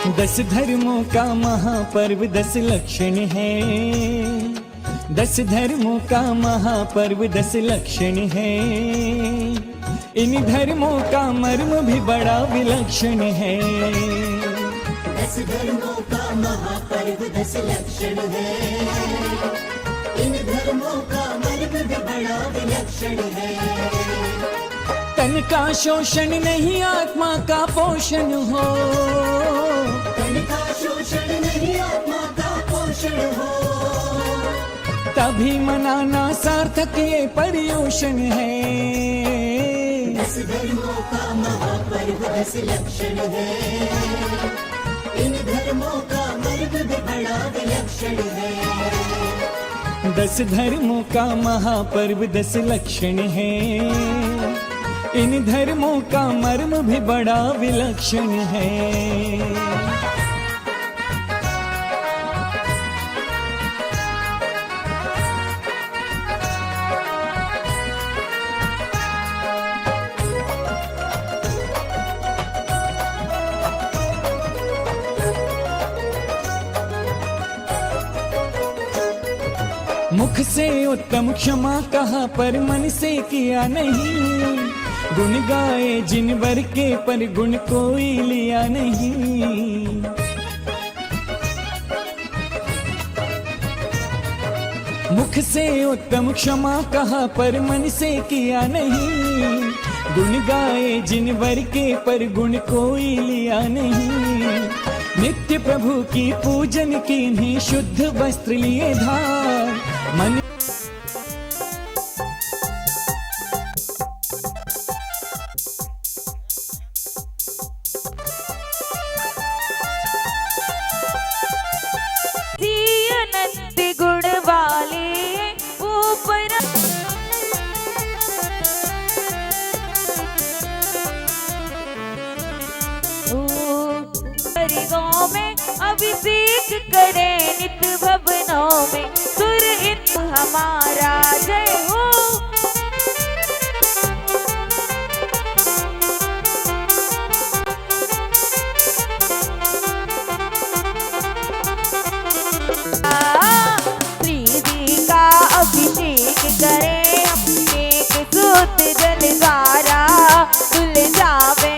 10 धर्मों का महापर्व 10 लक्षण है। 10 धर्मों का महापर्व 10 लक्षण है। इन धर्मों का मर्म भी बड़ा विलक्षण है। 10 धर्मों का महापर्व 10 लक्षण है। इन धर्मों का मर्म भी बड़ा विलक्षण है। तन का शोषण नहीं आत्मा का पोषण हो। तन का शोषण नहीं आत्मा का पोषण हो। तभी मनाना सार्थक ये पर्युषण है। 10 धर्मों का महापर्व 10 लक्षण है। इन धर्मों का मर्म भी बड़ा विलक्षण है। 10 धर्मों का महापर्व 10 लक्षण है। इन धर्मों का मर्म भी बड़ा विलक्षण है। मुख से उत्तम क्षमा कहा पर मन से किया नहीं। गुण गाए जिन वर के पर गुण कोई लिया नहीं। मुख से उत्तम क्षमा कहा पर मन से किया नहीं। गुण गाए जिन वर के पर गुण कोई लिया नहीं। नित्य प्रभु की पूजन की नहीं शुद्ध वस्त्र लिए धार। मन अनंत गुण वाले ऊपर गाँव में अभिषेक करे नित भवनों में सुर इन हमारा जय हो। श्री जी का अभिषेक करे अपने के सूत जल सारा धुल जावे।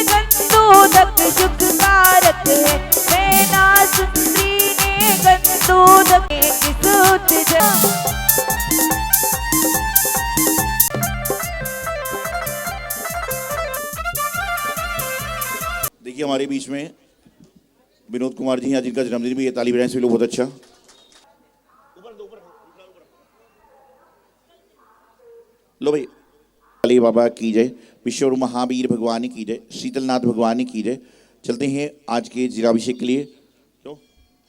गंदोदक शुभकारक है मैना सुंदरी ने गंदोदक के सूत जल। देखिए हमारे बीच में विनोद कुमार जी हैं, जिनका जन्मदिन भी है। ताली बजाएं सभी लोग, बहुत अच्छा। लो भाई, काली बाबा की जय, विश्व महावीर भगवान की जय, शीतलनाथ भगवान की जय। चलते हैं आज के जिलाभिषेक के लिए।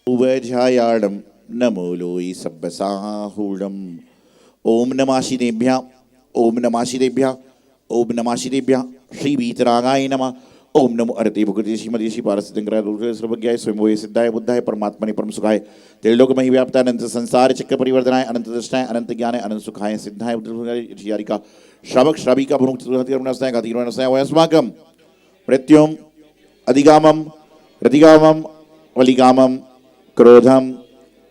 उवझायाडम नमो लोई सब्बसाहूडम। ओम नमः शिदेभ्या, ओम नमः शिदेभ्या, ओम नमः शिदेभ्या। श्री वीतरागाय नमः। ओम नमो अरते भगवते श्रीमती श्री पारसिद्धंकराय सर्वज्ञाय स्वयंभुवे सिद्धाय बुद्धाय परमात्मने परम सुखाय त्रिलोकमहि व्याप्ताय अनंत संसार चक्र परिवर्तनाय अनंत दृष्टाय अनंत ज्ञानाय अनंत सुखाय सिद्धाय श्रीयारिका श्रावक श्राविका भुक्तिर्नस्ताय घातिर्नस्ताय वयस्माकं मृत्युम अधिगामम रतिगामम वलिगामम क्रोधम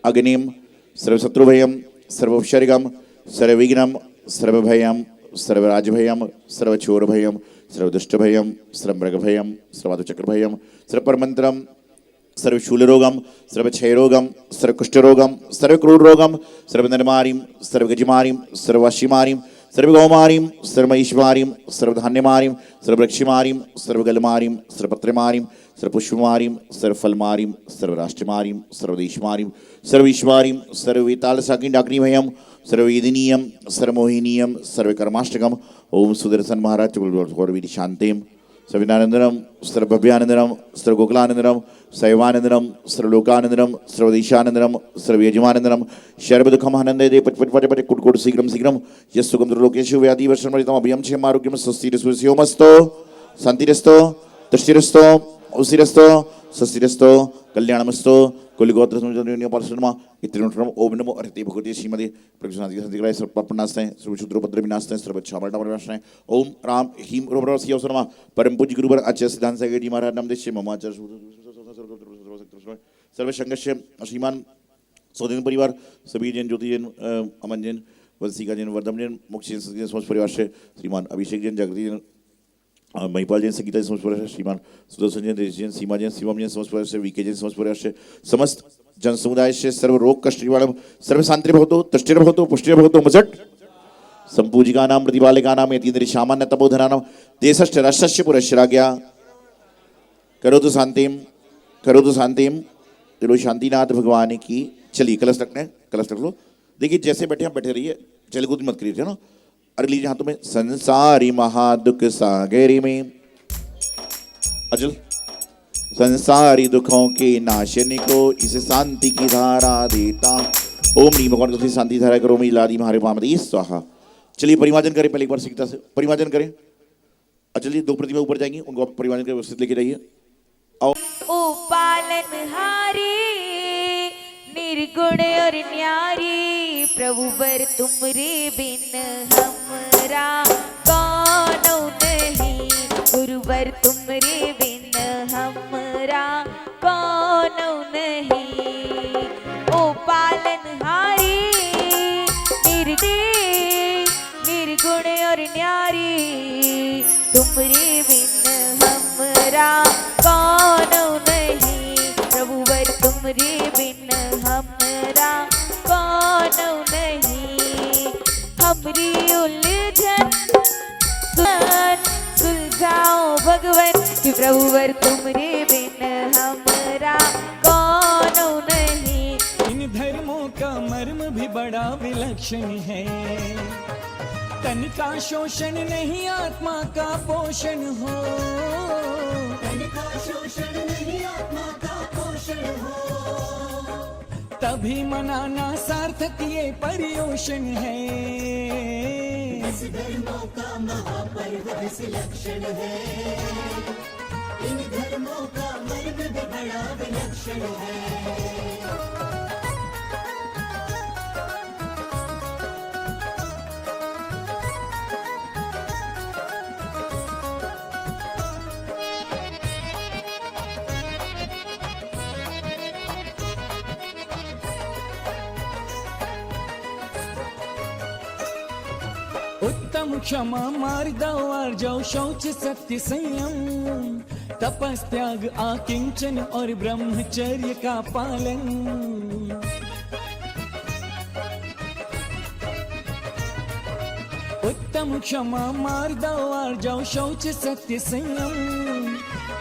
अग्निम सर्वशत्रुभयम सर्वोपसर्गम सर्वविघ्नम सर्वभयम सर्वराजभयम सर्वचोरभयम सर्वदुष्टभयम सर्वमृगभयम सर्वाधुचक्रभयम सर्वपरमंत्रम सर्वशूलरोगम सर्वक्षयरोगम सर्वकुष्ठरोगम सर्वक्रूररोगम सर्वनरमारीम सर्वगजमारीम सर्ववशिमारीम सर्वगौमारीम सर्वमहिषमारीम सर्वधान्यमारीम सर्ववृक्षमारीम सर्वगलमारीम सर्वपत्रमारीम सर्वपुष्पमारीम सर्वफलमारीम सर्वराष्ट्रमारीम सर्वदेशमारीम सर्वईश्वरीम सर्ववेतालसाकिन डाग्निभयम सर्ववेदनीयम सर्वमोहिनीयम सर्वकर्माष्टकम। ओम सुदर्शन महाराज चुगलविधि शांतिम सविनानंदनम सर्वभव्यानंदनम सर्वगोकुलानंदनम शैवानंदनम सर्वलोकानंदनम सर्वदेशानंदनम सर्वयजमानंदनम सर्वदुःखमानंदे पटपटपटपट कुटकुट शीघ्रम शीघ्रम यस्सुगम दुर्लोकेषु व्याधिवर्षणमरितम अभयं क्षेमारोग्यम स्वस्तिरस्तु शान्तिरस्तो तुष्टिरस्तो उसिरस्तो ससिरस्तो कल्याणमस्तो कुलगोत्र समजनियो परशुरमा इत्रिनुत्रम ओम नमो अरहते भगवते श्रीमते प्रकृष्णादि संतिग्राय सर्वपन्नास्ते सर्वशुद्रोपद्र विनास्ते सर्वच्छामण्डा परमेश्वराय ओम राम हीम रोबरसी अवसरमा परम पूज्य गुरुवर आचार्य सिद्धांत सागर जी महाराज नाम देश मम आचार्य सर्व संघर्ष श्रीमान सौदेन परिवार सभी जैन ज्योति जैन अमन जैन वंशिका जैन वर्धम जैन मुख्य जैन समाज परिवार से श्रीमान अभिषेक जैन जागृति जैन महिपाल जैन संगीता समाज परिवार से श्रीमान सुदर्शन जैन देश जैन सीमा जैन शिवम जैन समाज परिवार से वीके जैन समाज परिवार से समस्त जन समुदाय से सर्व रोग कष्ट निवारण सर्व शांति भवतु तुष्टिर भवतु पुष्टिर भवतु मजट संपूजिका नाम प्रतिपालिका नाम यतीन्द्र सामान्य तपोधना नाम देशस्य राष्ट्रस्य पुरस्राज्ञा करोतु शांतिम चलो शांतिनाथ भगवान की। चलिए कलश रख लो। देखिए जैसे बैठे आप बैठे रहिए, चल कूद मत करिए ना। अरे लीजिए हाथों में संसारी महादुख सागरी में अचल संसारी दुखों के नाशनी को इस शांति की धारा देता। ओम नी भगवान को शांति धारा करो मैं लादी हमारे पामदी स्वाहा। चलिए परिमार्जन करें, पहले एक बार सीखता से परिमार्जन करें। चलिए 2 प्रतिमा ऊपर जाएंगी, उनको आप परिमार्जन कर व्यवस्थित लेके जाइए। आओ। ओ पालनहारी निर्गुण और न्यारी प्रभु वर तुमरे बिन हमरा कौनो नहीं। गुरुवर तुमरे बिन हमरा कौनो नहीं। ओ पालनहारी निर्गुण और न्यारी तुमरे बिन हमरा कौनो नहीं। प्रभु वर तुमरे बिन हमरा कौनो नहीं। हमरी उलझन सुलझाओ भगवन कि प्रभु वर तुमरे बिन हमरा कौनो नहीं। इन धर्मों का मर्म भी बड़ा विलक्षण है। तन का शोषण नहीं आत्मा का पोषण हो। तन का शोषण नहीं आत्मा का पोषण हो। तभी मनाना सार्थक ये पर्युषण है। इस धर्मों का महापर्व इस लक्षण है। इन धर्मों का मर्म भी बड़ा विलक्षण है। उत्तम क्षमा मार्दव आर्जव शौच सत्य संयम तपस्त्याग आकिंचन और ब्रह्मचर्य का पालन। उत्तम क्षमा मार्दव आर्जव शौच सत्य संयम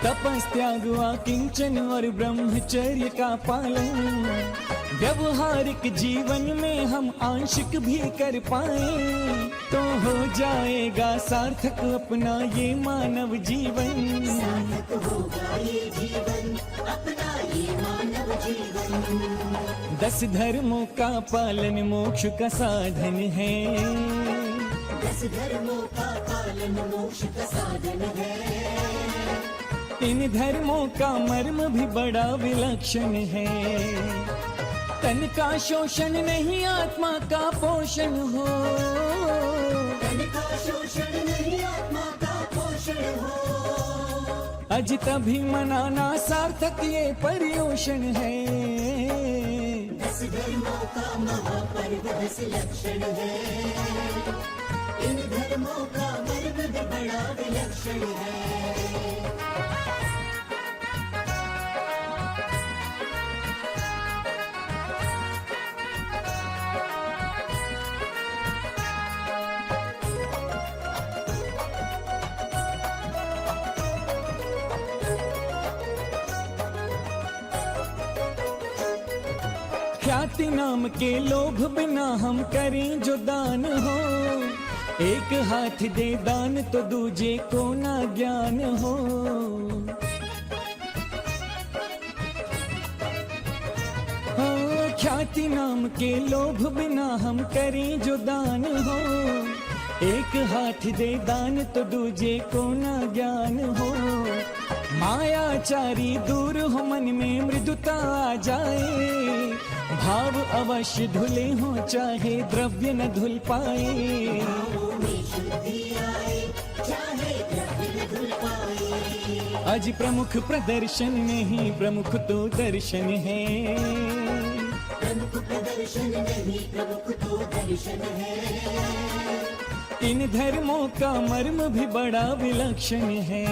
तपस्त्याग आकिंचन और ब्रह्मचर्य का पालन। व्यवहारिक जीवन में हम आंशिक भी कर पाए तो हो जाएगा सार्थक अपना ये मानव जीवन। सार्थक होगा ये जीवन अपना ये मानव जीवन। 10 धर्मों का पालन मोक्ष का साधन है। 10 धर्मों का पालन मोक्ष का साधन है। इन धर्मों का मर्म भी बड़ा विलक्षण है। तन का शोषण नहीं आत्मा का पोषण हो। तन का शोषण नहीं आत्मा का पोषण हो। अज तभी मनाना सार्थक ये पर्युषण है। 10 धर्मों का महापर्व 10 लक्षण है। इन धर्मों का मर्म भी बड़ा विलक्षण है। ख्याति नाम के लोभ बिना हम करें जो दान हो। एक हाथ दे दान तो दूजे को ना ज्ञान हो। हाँ, ख्याति नाम के लोभ बिना हम करें जो दान हो। एक हाथ दे दान तो दूजे को ना ज्ञान हो। मायाचारी दूर हो मन में मृदुता आ जाए, भाव अवश्य धुले हो चाहे द्रव्य न धुल पाए। में शुद्धि आए चाहे द्रव्य न धुल पाए। आज प्रमुख प्रदर्शन नहीं प्रमुख तो दर्शन है, प्रमुख प्रदर्शन नहीं प्रमुख तो दर्शन है। इन धर्मों का मर्म भी बड़ा विलक्षण है।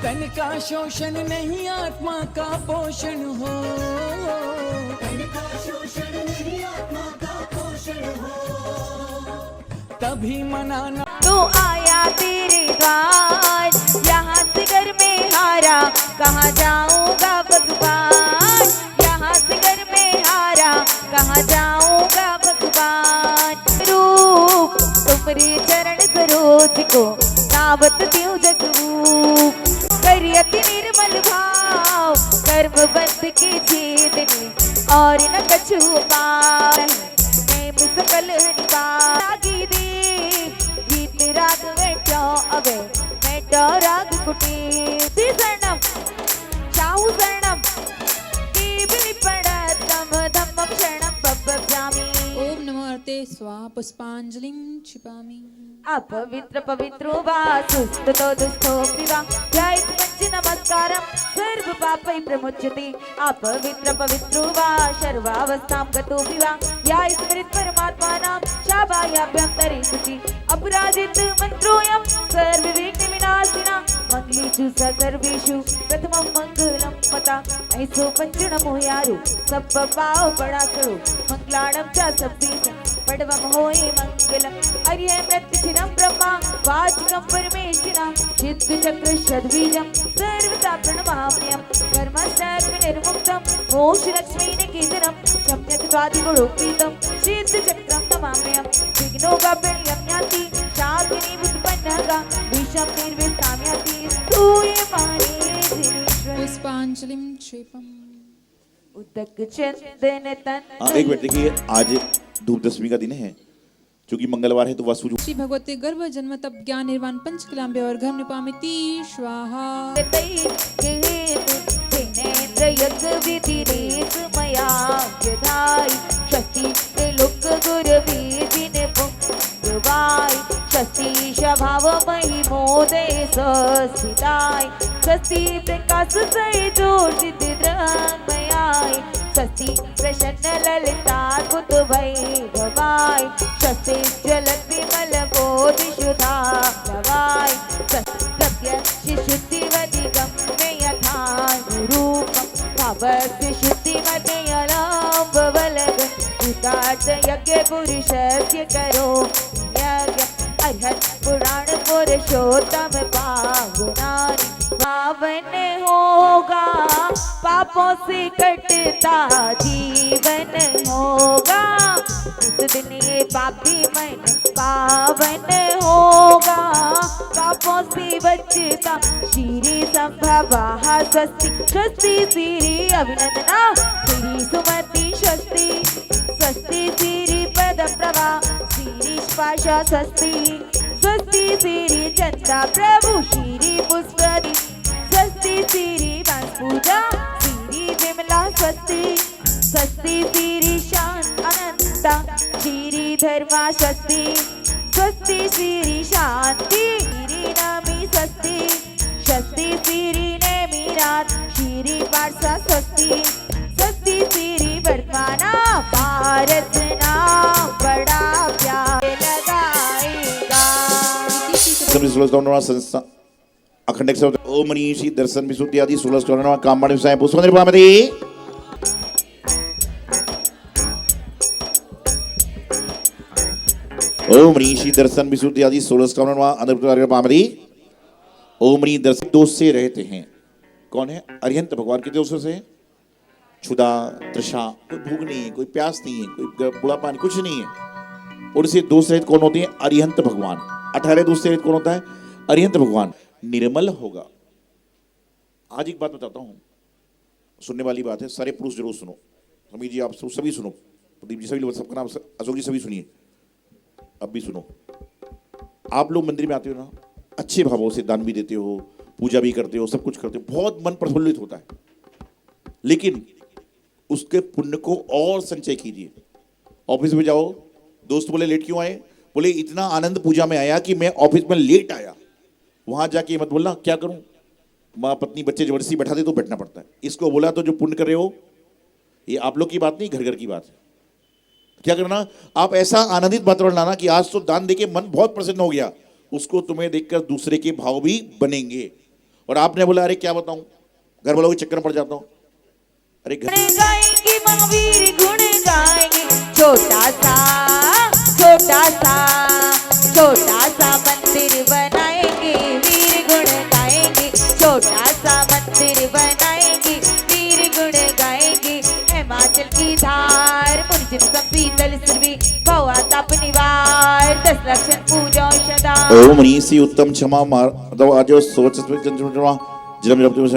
तन का शोषण नहीं आत्मा का पोषण हो, तन का शोषण नहीं आत्मा का पोषण हो। तभी मनाना तू आया तेरे द्वार, यहाँ से घर में हारा कहाँ जाऊंगा भगवान, यहाँ से घर में हारा कहाँ जाऊंगा भगवान। रूप तुमरे चरण सरोज को नावत त्यों जगरूप, करियति निर्मल भाव कर्म बंध के छेदने और न कछु पाए। नेम सकल हनिपागी दे गीत राग बैठो अबे बैठो राग कुटी शरणम चाहू शरणम की भी पड़ा तम धम्म शरणम बब्बजामी। ओम नमो अर्ते स्वाहा पुष्पांजलिं क्षिपामि। अपवित्र पवित्रो वा सुस्थतो दुस्थो विवा ध्यायेत् पंच नमस्कारं सर्व पापै प्रमुच्यते। अपवित्र पवित्रो वा सर्वावस्थां गतो विवा ध्यायेत् स्मृत परमात्मानां शाभायाभ्यन्तरे शुचि। अपराजित मन्त्रोऽयं सर्वविघ्न विनाशिना मंगलेषु सर्वेषु प्रथमं मंगलं पता। ऐसो पंचनमो यारो सब पाव बड़ा करो मंगलाणं च सब्बीसं पडवम होए मंगलम। अर्य मृत्युचिरं ब्रह्मा वाचिकं परमेष्ठिना सिद्ध चक्र षड्बीजं सर्वदा प्रणमाम्यहं। कर्मसर्व निर्मुक्तं मोक्षलक्ष्मी निकेतनं सम्यक् स्वादिगुणोपेतं सिद्ध चक्रं नमाम्यहं। विघ्नोपपर्यं यान्ति शाकिनी उत्पन्नः विषं निर्विष्टाम्यति स्तूयमाने धीरेश्वर। पुष्पांजलिं क्षिपम्। उदक चंदन तन एक मिनट देखिए, आज धूप दशमी का दिन है, क्योंकि मंगलवार है तो वसु श्री भगवते गर्भ जन्म तप ज्ञान निर्वाण पंचकलाम्बे और घम निपामिति स्वाहा। जिनेन्द्र यज्ञ विधि रेस मया यधाई शक्ति त्रिलोक गुरवी जिन पुंगवाई शक्ति स्वभाव मही मोदे स्थिताय शक्ति प्रकाश सही जोर सिद्धि द्रंगमयाय शक्ति प्रसन्न ललिताद्भुत वैभवाय शक्ति ज्वलत विमल बोधि सुधा प्रवाय सत्य शुद्धिमति गम्य यथा रूपम भवस्य शुद्धिमति अलाभ बलग उदात यज्ञ पुरुषस्य करो यज्ञ अर्हत पुराण पुरुषोत्तम पावनानि। पावन होगा पापों से कटता जीवन होगा, इस दिन ये पापी मन पावन होगा पापों से बचता। श्री संभवा स्वस्ति स्वस्ति श्री अभिनंदना श्री सुमति स्वस्ति स्वस्ति श्री पद प्रभा श्री पाशा स्वस्ति स्वस्ति श्री चंदा प्रभु श्री पुष्पति स्वस्ति श्री वंश पूजा श्री विमला स्वस्ति स्वस्ति श्री शांत अनंता श्री धर्मा स्वस्ति स्वस्ति श्री शांति श्री नमी स्वस्ति स्वस्ति श्री नेमिरात श्री पार्सा स्वस्ति स्वस्ति श्री वर्तमाना भारत नाम बड़ा प्यार लगाएगा। संस्था अखंड ओम मनीषी दर्शन विशुद्धि आदि 16 स्टोर कामबाण व्यवसाय पुष्प निर्मामति। ओम मनीषी दर्शन विशुद्धि आदि 16 स्टोर पामरी। ओम मनी दर्शन दोष से रहते हैं। कौन है? अरिहंत भगवान के दोषों से क्षुधा तृषा, कोई भूख नहीं है, कोई प्यास नहीं है, कोई बुढ़ापा नहीं, कुछ नहीं है। और इसे दोष रहित कौन होते हैं? अरिहंत भगवान। 18 दोष से रहित कौन होता है? अरिहंत भगवान। निर्मल होगा। आज एक बात बताता हूं, सुनने वाली बात है, सारे पुरुष जरूर सुनो। समीर जी आप सभी सुनो, प्रदीप जी सभी लोग, सबका नाम अशोक जी सभी सुनिए, अब भी सुनो। आप लोग मंदिर में आते हो ना, अच्छे भावों से दान भी देते हो, पूजा भी करते हो, सब कुछ करते हो, बहुत मन प्रफुल्लित होता है, लेकिन उसके पुण्य को और संचय कीजिए। ऑफिस में जाओ, दोस्त बोले लेट क्यों आए, बोले इतना आनंद पूजा में आया कि मैं ऑफिस में लेट आया। वहां जाके मत बोलना क्या करूं, माँ पत्नी बच्चे जबरदस्ती बैठा दे तो बैठना पड़ता है। इसको बोला तो जो पुण्य कर रहे हो, ये आप लोग की बात नहीं, घर घर की बात है। क्या करना, आप ऐसा आनंदित वातावरण लाना कि आज तो दान देके मन बहुत प्रसन्न हो गया, उसको तुम्हें देखकर दूसरे के भाव भी बनेंगे। और आपने बोला अरे क्या बताऊं, घर वालों के चक्कर में पड़ जाता हूं, अरे घर गाएंगे महावीर गुण गाएंगे, छोटा सा छोटा सा छोटा सा मंदिर बनाएंगे, वीर गुण गाएंगे, छोटा सा मंदिर बनाएंगे, वीर गुण गाएंगे। हिमाचल की धार मुनिजन सब शीतल सुरभि, भवा ताप निवार 10 लक्षण पूजा औषधा। ओम नीसी उत्तम क्षमा माधव आजो सोच जन्म जब तुम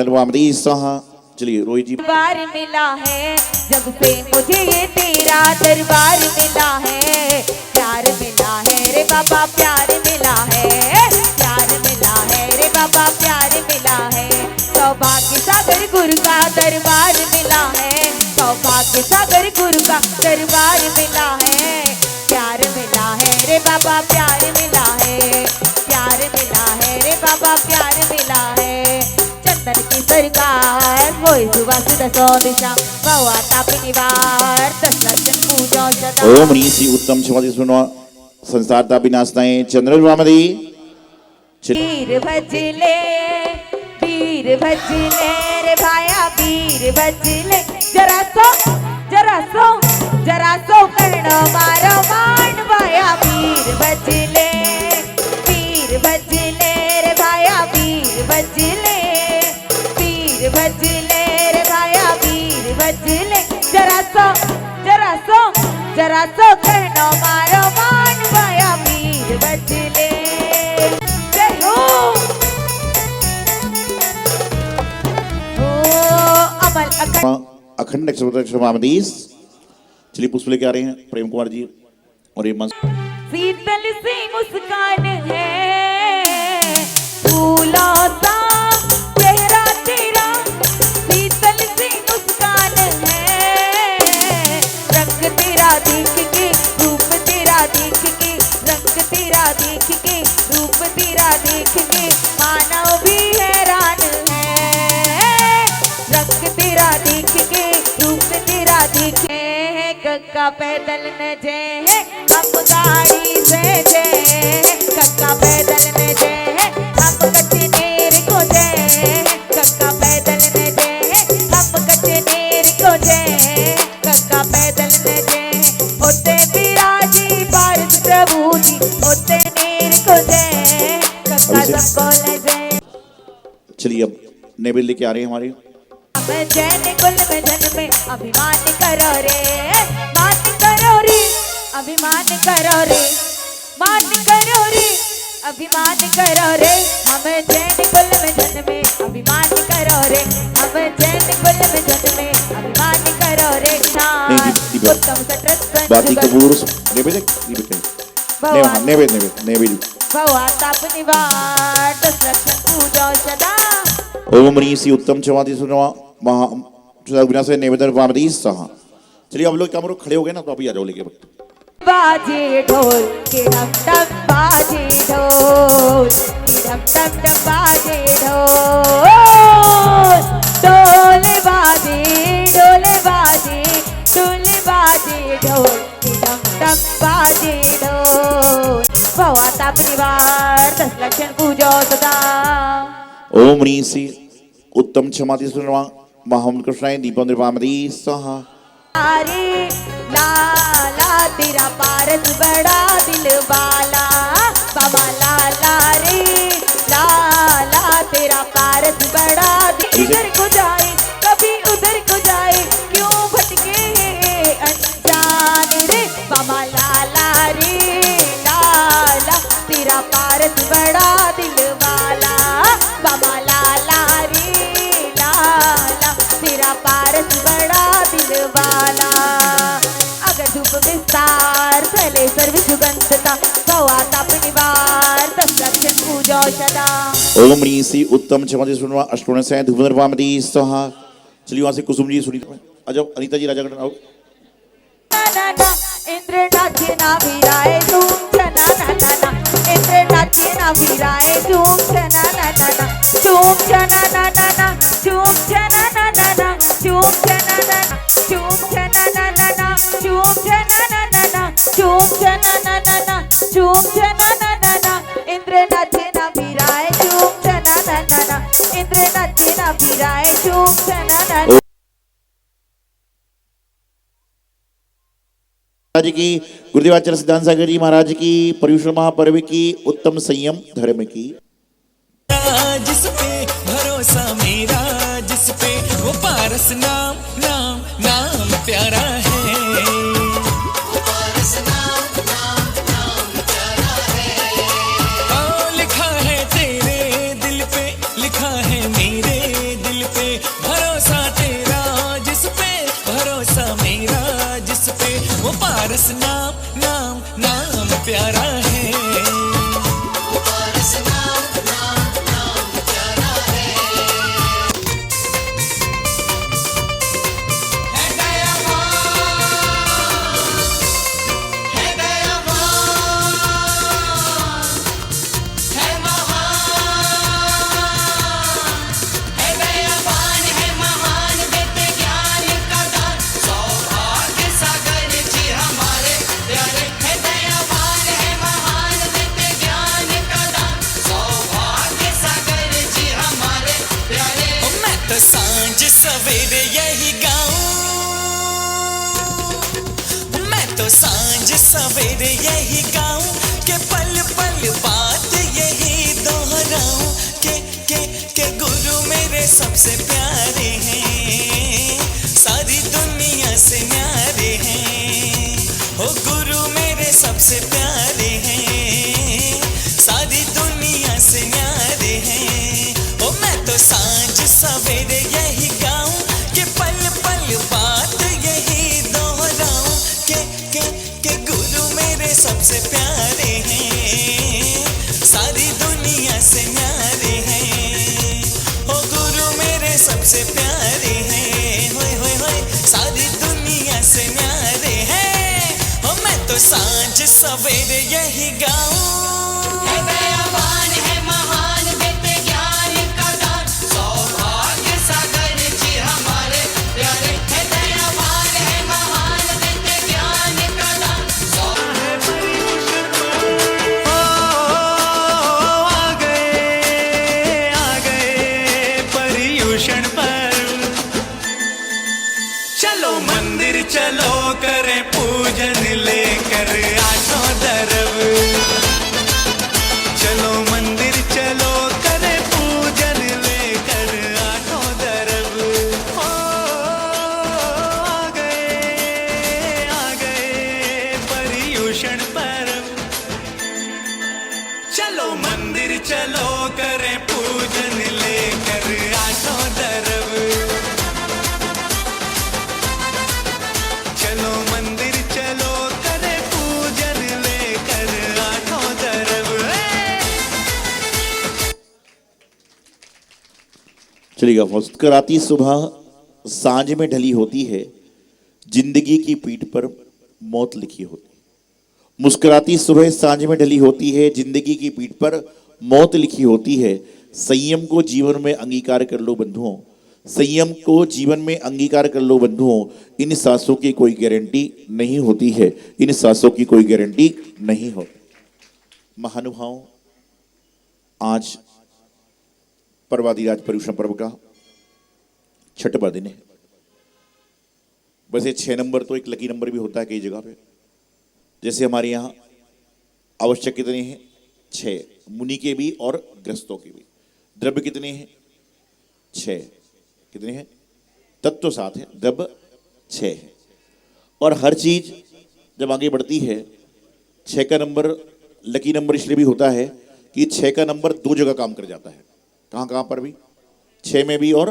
सहा। चलिए रोहित जी। दरबार मिला है जब से मुझे ये तेरा दरबार मिला है, प्यार मिला है रे बाबा, प्यार मिला है, प्यार मिला है रे बाबा, प्यार मिला है। सौभाग्य सागर गुरु का दरबार मिला है, सौभाग्य सागर गुरु का दरबार मिला है, प्यार मिला है रे बाबा, प्यार मिला है, प्यार मिला है रे बाबा, प्यार मिला है। चंदन की सरकार वही सुबह सुबह 100 दिशा, भवा ताप निवार 10 लक्षण पूजा औषधा। ओम नीसी उत्तम क्षमा सुनो संसारता विनाशनाय चंद्रवामदी। वीर भजले रे भाया, वीर भजले जरा सो कर्ण मारो मान भाया, वीर भजले रे भाया, वीर भजले रे भाया, वीर भजले जरा सो कर्ण मारो मान भाया, वीर भजले। जय हो अमल अखंड क्षमामदीस। चलिए पुष्प लेके आ रहे हैं प्रेम कुमार जी और ये मंच। शीतल सी मुस्कान है, फूलों सा चेहरा तेरा, शीतल सी मुस्कान है, रंग तेरा देख के, रूप तेरा देख के, रंग तेरा देख के, रूप तेरा देख के, मानव भी हैरान है, रंग तेरा देख के, रूप तेरा देखे। कक्का पैदल न जे हम गाड़ी से जे, कक्का पैदल न जे हम कचनेर को जे, कक्का पैदल न जे हम कचनेर को जे, कक्का पैदल न जे होते विराजी भारत प्रभु जी, होते नेर को जे, कक्का सबको ले जे। चलिए अब नैवेद्य लेके आ रहे हैं हमारे। जैन कुल में जन में अभिमान करो रे, मान करो रे, अभिमान करो रे, मान करो रे, अभिमान करो रे। हम जैन कुल में जन में अभिमान करो रे, हम जैन कुल में जन में अभिमान करो रे। उत्तम सत्रत बाती कपूर नैवेद्य भवा ताप निवार 10 लक्षण पूजा औषधा। ओम नीसी उत्तम क्षमाति सुनवा महा विनाश नैवेद्य वामदी सहा। चलिए अब लोग क्या खड़े हो गए ना, तो अभी आ जाओ लेके वक्त। बाजे ढोल के डम डम बाजे ढोल के डम डम डम बाजे ढोल, ढोल बाजे ढोल बाजे ढोल बाजे ढोल के डम डम बाजे ढोल। भवा ताप निवार 10 लक्षण पूजा सदा। ओम नीसी उत्तम क्षमाति सुनवा महाम कृष्णाय दीपम निर्वामदी सहा। अरे लाला तेरा पारस बड़ा दिल वाला, बाबा लाला रे लाला तेरा पारस बड़ा दिल। इधर को जाए कभी उधर को जाए, क्यों भटके अनजान रे, बाबा लाला रे लाला तेरा पारस बड़ा दिल वाला, बाबा लाला रे लाला तेरा पारस बड़ा दिल वाला। अगर धूप विस्तार फैले सर्व सुगंधता, भवा ताप निवार 10 लक्षण पूजा सदा। ओम ऋषि उत्तम क्षमति सुनवा अष्टोण से धुवनर्वामती स्वाहा। चलिए वहां से कुसुम जी सुनीता आ जाओ, अनीता जी राजा आओ। इंद्र नाचे ना वीराए धूम छना ना ना ना। इंद्र नाचे ना वीराए धूम छना ना ना ना। धूम छना ना ना ना। धूम छना ना ना ना। धूम छना ना ना। धूम छना ना ना ना। धूम छना ना ना ना। धूम छना ना ना ना। धूम छना ना ना ना। इंद्र नाचे ना वीराए धूम छना ना ना ना। इंद्र नाचे ना वीराए धूम छना ना ना। महाराज की, गुरुदेवाचार्य सिद्धांत सागर जी महाराज की, पर्युषण महापर्व की, उत्तम संयम धर्म की। जिस पे भरोसा मेरा, जिस पे वो पारस नाम नाम नाम प्यारा है। लिखा है तेरे दिल पे, लिखा है मेरे दिल पे, भरोसा तेरा जिस पे, भरोसा मेरा जिस पे, वो पारस नाम नाम नाम प्यारा है। सांझ सवेरे यही गाऊं, मैं तो सांझ सवेरे यही गाऊं, के पल पल बात यही दोहराऊं, के गुरु मेरे सबसे प्यारे हैं, सारी दुनिया से न्यारे हैं। ओ गुरु मेरे सबसे प्यारे हैं, सारी दुनिया से न्यारे हैं। ओ मैं तो सांझ सवेरे यही गाऊं, के पल पल बात यही दोहराऊं, के गुरु मेरे सबसे प्यारे हैं, सारी दुनिया से न्यारे हैं। ओ गुरु मेरे सबसे प्यारे हैं, होय होय होय, सारी दुनिया से न्यारे हैं। ओ मैं तो सांझ सवेरे यही गाऊं। चलो मंदिर चलो करें पूजन लेकर आठों तरफ। चलो मंदिर चलो करें पूजन लेकर आठों तरफ। ओ आ गए पर्युषण पर्व। चलो मंदिर चलो करें पूजन लेकर आठों तरफ। चलो मंदिर चलो करें पूजन लेकर आठों तरफ। चलिएगा। मुस्कुराती सुबह सांझ में ढली होती है, जिंदगी की पीठ पर मौत लिखी होती है। मुस्कुराती सुबह सांझ में ढली होती है, जिंदगी की पीठ पर मौत लिखी होती है। संयम को जीवन में अंगीकार कर लो बंधुओं, संयम को जीवन में अंगीकार कर लो बंधुओं। इन सांसों की कोई गारंटी नहीं होती है, इन सांसों की कोई गारंटी नहीं होती। महानुभाव, आज पर्वाधिराज पर्युषण पर्व का छठवां दिन है। वैसे 6 नंबर तो एक लकी नंबर भी होता है कई जगह पे। जैसे हमारे यहाँ आवश्यक कितने हैं? 6, मुनि के भी और ग्रस्तों के भी। द्रव्य कितने हैं? 6। कितने हैं? तत्व 7 है, द्रव्य 6 है। और हर चीज जब आगे बढ़ती है, 6 का नंबर लकी नंबर इसलिए भी होता है कि 6 का नंबर 2 जगह काम कर जाता है। कहाँ कहाँ पर भी? 6 में भी और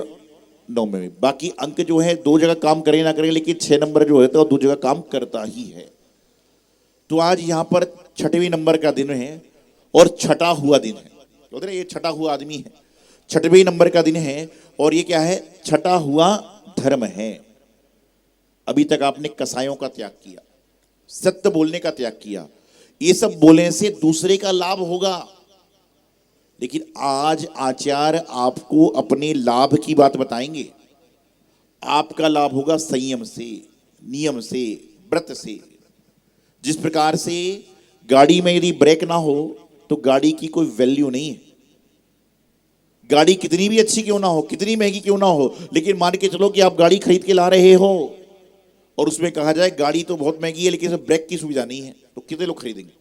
9 में भी। बाकी अंक जो है 2 जगह काम करे ना करे, लेकिन 6 नंबर जो है तो 2 जगह काम करता ही है। तो आज यहाँ पर 6वें नंबर का दिन है और छठा हुआ दिन है। बोलते ना ये छटा हुआ आदमी है, 6वें नंबर का दिन है और ये क्या है, छटा हुआ धर्म है। अभी तक आपने कसायों का त्याग किया, सत्य बोलने का त्याग किया, ये सब बोलने से दूसरे का लाभ होगा। लेकिन आज आचार्य आपको अपने लाभ की बात बताएंगे। आपका लाभ होगा संयम से, नियम से, व्रत से। जिस प्रकार से गाड़ी में यदि ब्रेक ना हो तो गाड़ी की कोई वैल्यू नहीं है। गाड़ी कितनी भी अच्छी क्यों ना हो, कितनी महंगी क्यों ना हो, लेकिन मान के चलो कि आप गाड़ी खरीद के ला रहे हो और उसमें कहा जाए गाड़ी तो बहुत महंगी है लेकिन इसमें ब्रेक की सुविधा नहीं है, तो कितने लोग खरीदेंगे?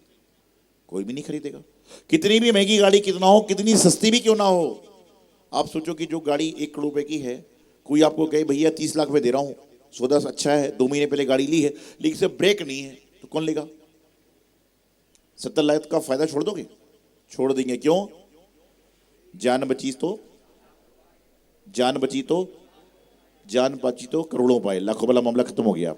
कोई भी नहीं खरीदेगा। कितनी भी महंगी गाड़ी कितना हो, कितनी सस्ती भी क्यों ना हो, आप सोचो कि जो गाड़ी 1 करोड़ रुपए की है, कोई आपको कहे भैया 30 लाख में दे रहा हूं, सौदा अच्छा है, 2 महीने पहले गाड़ी ली है लेकिन इससे ब्रेक नहीं है, तो कौन लेगा? 70 लाख का फायदा छोड़ दोगे? छोड़ देंगे। क्यों? जान बची तो करोड़ों पाए, लाखों वाला मामला खत्म हो गया।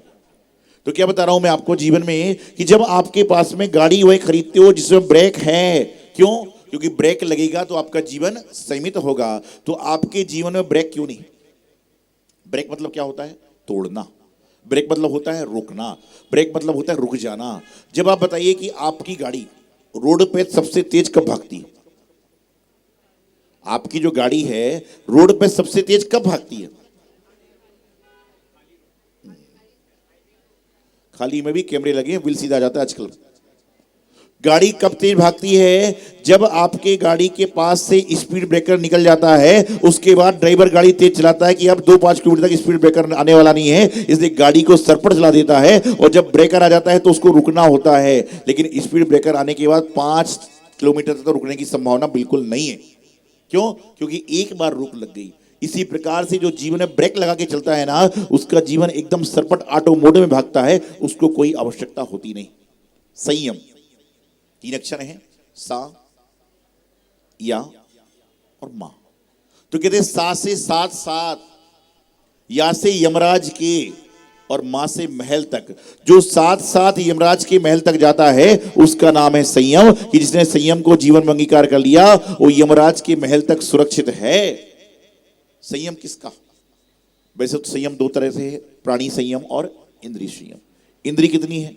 तो क्या बता रहा हूं मैं आपको जीवन में कि जब आपके पास में गाड़ी वही खरीदते हो जिसमें ब्रेक है, क्यों? क्योंकि ब्रेक लगेगा तो आपका जीवन संयमित होगा। तो आपके जीवन में ब्रेक क्यों नहीं? ब्रेक मतलब क्या होता है? तोड़ना। ब्रेक मतलब होता है रोकना। ब्रेक मतलब होता है रुक जाना। जब आप बताइए कि आपकी गाड़ी रोड पे सबसे तेज कब भागती है? आपकी जो गाड़ी है रोड पे सबसे तेज कब भागती है? खाली में भी कैमरे लगे हैं, बिल सीधा आ जाता है आजकल। गाड़ी कब तेज भागती है? जब आपके गाड़ी के पास से स्पीड ब्रेकर निकल जाता है, उसके बाद ड्राइवर गाड़ी तेज चलाता है कि अब 2-5 किलोमीटर तक स्पीड ब्रेकर आने वाला नहीं है, इसलिए गाड़ी को सर पर चला देता है और जब ब्रेकर आ जाता है तो उसको रुकना होता है। लेकिन स्पीड ब्रेकर आने के बाद 5 किलोमीटर तक तो रुकने की संभावना बिल्कुल नहीं है। क्यों? क्योंकि एक बार रुक लग गई। इसी प्रकार से जो जीवन में ब्रेक लगा के चलता है ना, उसका जीवन एकदम सरपट ऑटो मोड में भागता है, उसको कोई आवश्यकता होती नहीं। संयम 3 अक्षर हैं, सा, या और मां। तो कहते हैं सा से साथ, या से यमराज के और मां से महल तक। जो साथ यमराज के महल तक जाता है उसका नाम है संयम। कि जिसने संयम को जीवन में अंगीकार कर लिया वो यमराज के महल तक सुरक्षित है। संयम किसका? वैसे तो संयम 2 तरह से है, प्राणी संयम और इंद्रिय संयम। इंद्रिय कितनी है?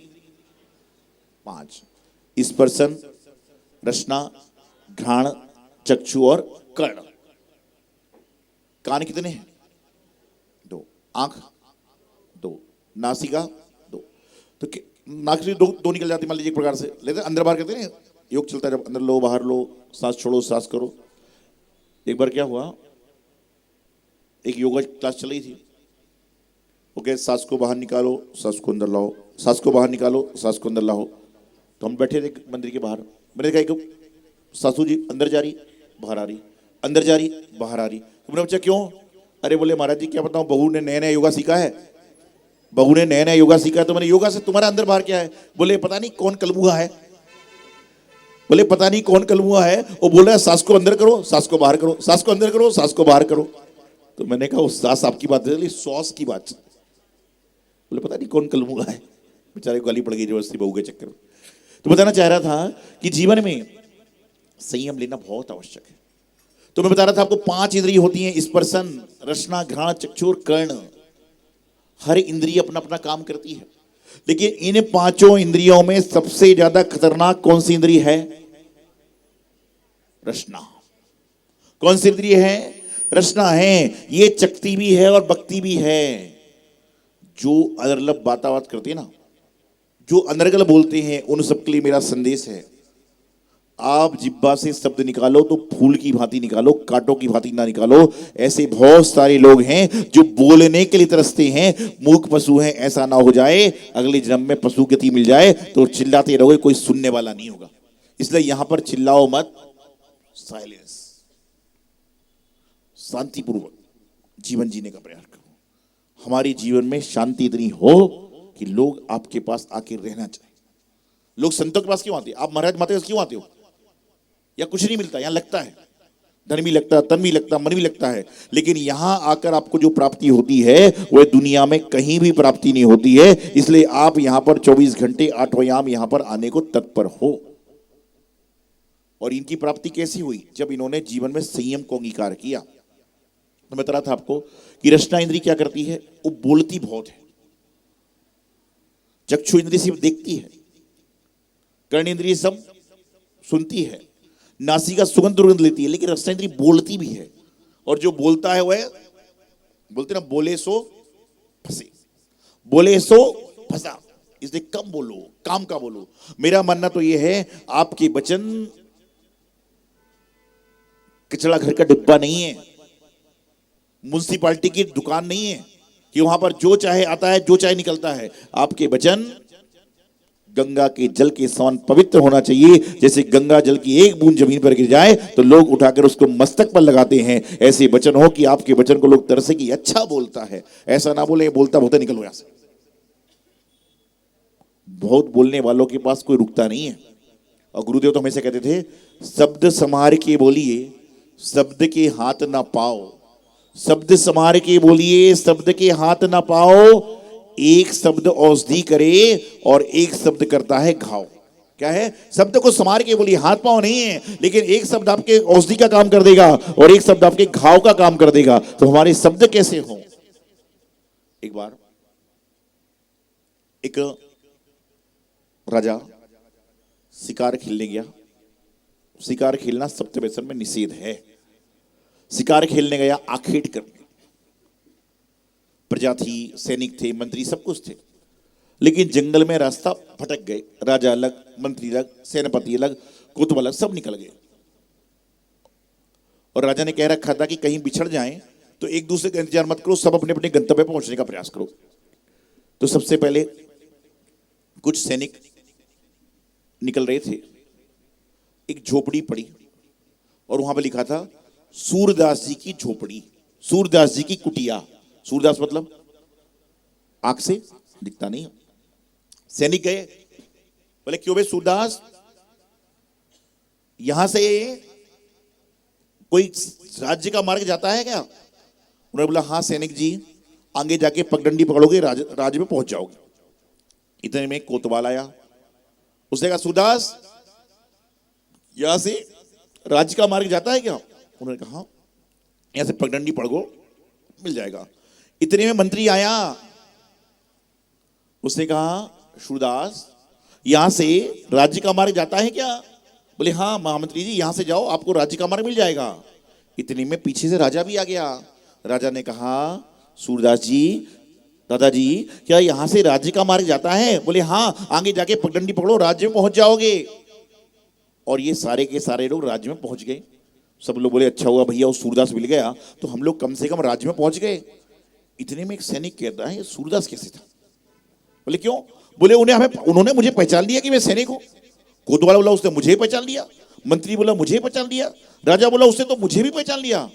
5। स्पर्शन, रसना, घ्राण, चक्षु और कर्ण। कान कितने हैं? 2। आंख 2। नासिका 2। तो नाक से दो निकल जाती मान लीजिए एक प्रकार से, लेते अंदर बाहर करते हैं। योग चलता है जब अंदर लो बाहर लो, सांस छोड़ो सांस करो। एक बार क्या हुआ, एक योगा क्लास चल रही थी। ओके, सांस को बाहर निकालो, सांस को अंदर लाओ, सांस को बाहर निकालो, सांस को अंदर लाओ। तो हम बैठे थे मंदिर के बाहर। मैंने कहा एक सासू जी अंदर जा रही बाहर आ रही, अंदर जा रही बाहर आ रही। तो मैंने पूछा क्यों? अरे बोले महाराज जी क्या बताऊं, बहू ने नया नया योगा सीखा है, बहू ने नया नया योगा सीखा है। तो मैंने योगा से तुम्हारा अंदर बाहर क्या है? बोले पता नहीं कौन कलमुआ है, बोले पता नहीं कौन कलमुआ है। वो बोल रहा है सांस को अंदर करो, सांस को बाहर करो, सांस को अंदर करो, सांस को बाहर करो। तो मैंने कहा उस सांस आपकी बात है, सॉस की बात। बोले पता नहीं कौन कलमुआ है, बेचारे को गाली पड़ गई जबरदस्ती बहू के चक्कर में। तो बताना चाह रहा था कि जीवन में संयम लेना बहुत आवश्यक है। तो मैं बता रहा था आपको 5 इंद्रिय होती हैं, स्पर्शन, रसना, घ्राण, चक्षु और कर्ण। हर इंद्रिय अपना अपना काम करती है, लेकिन इन 5 इंद्रियों में सबसे ज्यादा खतरनाक कौन सी इंद्रिय है? रसना। कौन सी इंद्रिय है? रसना है। ये चखती भी है और बकती भी है। जो अदरलब बाताबात करते हैं ना, जो अनर्गल बोलते हैं, उन सबके लिए मेरा संदेश है, आप जिब्बा से शब्द निकालो तो फूल की भांति निकालो, कांटों की भांति ना निकालो। ऐसे बहुत सारे लोग हैं जो बोलने के लिए तरसते हैं, मूर्ख पशु हैं, ऐसा ना हो जाए अगले जन्म में पशु गति मिल जाए तो चिल्लाते रहोगे, कोई सुनने वाला नहीं होगा। इसलिए यहां पर चिल्लाओ मत, साइलेंस, शांतिपूर्वक जीवन जीने का प्रयास करो। हमारे जीवन में शांति इतनी हो कि लोग आपके पास आके रहना चाहिए। लोग संतों के पास क्यों आते हैं? आप महाराज माते क्यों आते हो? या कुछ नहीं मिलता, यहां लगता है, धन भी लगता है, तन भी लगता है, मन भी लगता है, लेकिन यहां आकर आपको जो प्राप्ति होती है वह दुनिया में कहीं भी प्राप्ति नहीं होती है। इसलिए आप यहां पर 24 घंटे 8 याम यहां पर आने को तत्पर हो। और इनकी प्राप्ति कैसी हुई? जब इन्होंने जीवन में संयम को अंगीकार किया। तो मैं बता रहा था आपको कि रचना इंद्री क्या करती है, वो बोलती बहुत है। चक्षु इंद्री सिर्फ देखती है, कर्ण इंद्री सब सुनती है, नासिका सुगंध दुर्गंध लेती है, लेकिन रचना इंद्री बोलती भी है। और जो बोलता है वह बोलते ना, बोले सो फंसे, बोले सो फंसा, इसलिए कम बोलो, काम का बोलो। मेरा मानना तो यह है, आपके वचन कचरा घर का डिब्बा नहीं है, म्युनिसिपालिटी की दुकान नहीं है कि वहां पर जो चाहे आता है, जो चाहे निकलता है। आपके वचन गंगा के जल के समान पवित्र होना चाहिए। जैसे गंगा जल की एक बूंद जमीन पर गिर जाए तो लोग उठाकर उसको मस्तक पर लगाते हैं, ऐसे वचन हो कि आपके वचन को लोग तरसे कि अच्छा बोलता है। ऐसा ना बोले बोलता बहुत निकलो यहां से। बहुत बोलने वालों के पास कोई रुकता नहीं है। और गुरुदेव तो हमेशा कहते थे, शब्द संभार के बोलिए, शब्द के हाथ ना पाओ। शब्द संभार के बोलिए, शब्द के हाथ ना पाओ। एक शब्द औषधि करे और एक शब्द करता है घाव। क्या है? शब्द को संभार के बोलिए, हाथ पांव नहीं है, लेकिन एक शब्द आपके औषधि का काम कर देगा और एक शब्द आपके घाव का काम कर देगा। तो हमारे शब्द कैसे हों? एक बार एक राजा शिकार खेलने गया। शिकार खेलना सप्तव्यसन में निषेध है। शिकार खेलने गया आखेट करने। प्रजा थी, सैनिक थे, मंत्री सब कुछ थे, लेकिन जंगल में रास्ता भटक गए। राजा अलग, मंत्री अलग, सेनापति अलग, कोतवाल अलग, सब निकल गए। और राजा ने कह रखा था कि कहीं बिछड़ जाएं तो एक दूसरे का इंतजार मत करो, सब अपने अपने गंतव्य पर पहुंचने का प्रयास करो। तो सबसे पहले कुछ सैनिक निकल रहे थे। एक झोपड़ी पड़ी और वहां पर लिखा था सूरदास जी की झोपड़ी, सूरदास जी की कुटिया। सूरदास मतलब आंख से दिखता नहीं। सैनिक गए, बोले क्यों बे सूरदास, यहां से कोई राज्य का मार्ग जाता है क्या? उन्होंने बोला हाँ सैनिक जी, आगे जाके पगडंडी पकड़ोगे, राज्य में पहुंच जाओगे। इतने में कोतवाल आया। उसने कहा सूरदास, यहां से राज्य का मार्ग जाता है क्या? उन्होंने कहा हाँ, यहां से पगडंडी पकड़ो, मिल जाएगा। इतने में मंत्री आया। उसने कहा सूरदास, यहां से राज्य का मार्ग जाता है क्या? बोले हाँ महामंत्री जी, यहां से जाओ, आपको राज्य का मार्ग मिल जाएगा। इतने में पीछे से राजा भी आ गया। राजा ने कहा सूरदास जी, दादाजी, क्या यहां से राज्य का मार्ग जाता है? बोले हाँ, आगे जाके पगडंडी पकड़ो, राज्य में पहुंच जाओगे। और ये सारे के सारे लोग राज्य में पहुंच गए। सब लोग बोले अच्छा हुआ भैया, उस सूरदास मिल गया तो हम लोग कम से कम राज्य में पहुंच गए। इतने में एक सैनिक कहता है सूरदास कैसे था? बोले क्यों? बोले उन्होंने मुझे पहचान लिया कि मैं सैनिक हूं। कोतवाल बोला उसने मुझे पहचान लिया, मंत्री बोला मुझे पहचान लिया, राजा बोला उसने तो मुझे भी पहचान लिया।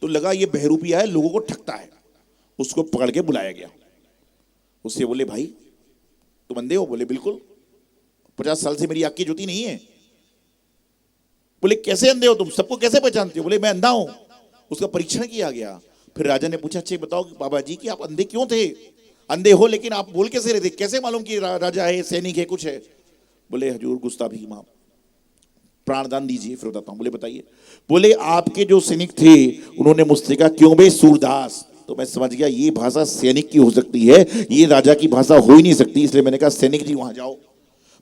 तो लगा ये बहरूपिया है, लोगों को ठगता है। उसको पकड़ के बुलाया गया। उससे बोले भाई तुम अंधे हो? बोले बिल्कुल, 50 साल से मेरी आंख की ज्योति नहीं है। बोले कैसे अंधे हो तुम, सबको कैसे पहचानते हो? बोले मैं अंधा हूं। उसका परीक्षण किया गया। फिर राजा ने पूछा अच्छा बताओ बाबा जी कि आप अंधे क्यों थे? अंधे हो लेकिन आप बोल कैसे रहे थे? कैसे मालूम कि राजा है, सैनिक है, कुछ है? बोले हजूर गुस्ताखी माफ, प्राणदान दीजिए फिर बताता हूं। बोले बताइए। बोले आपके जो सैनिक थे उन्होंने मुझसे कहा क्यों बे सूरदास। तो मैं समझ गया ये भाषा सैनिक की हो सकती है, ये राजा की भाषा हो ही नहीं सकती। इसलिए मैंने कहा सैनिक जी वहां जाओ।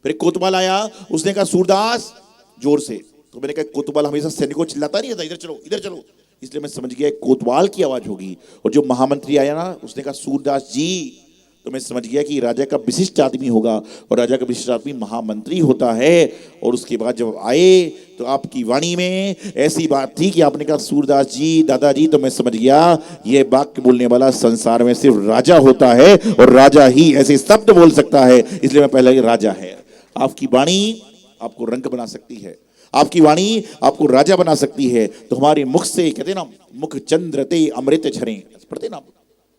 फिर कोतवाल आया, उसने कहा सूरदास, जोर से। तो मैंने कहा कोतवाल हमेशा सैनिकों चिल्लाता नहीं था, इधर चलो इधर चलो। इसलिए मैं समझ गया कोतवाल की आवाज होगी। और जो महामंत्री आया ना, उसने कहा सूरदास जी। तो मैं समझ गया कि राजा का विशिष्ट आदमी होगा, और राजा का विशिष्ट आदमी महामंत्री होता है। और उसके बाद जब आए तो आपकी वाणी में ऐसी बात थी कि आपने कहा सूरदास जी, दादाजी। तो मैं समझ गया ये वाक्य बोलने वाला संसार में सिर्फ राजा होता है, और राजा ही ऐसे शब्द बोल सकता है। इसलिए मैं पहले राजा है। आपकी वाणी आपको रंग बना सकती है, आपकी वाणी आपको राजा बना सकती है। तो हमारे मुख से कहते ना, मुख चंद्रते अमृत झरे, पढ़ते ना,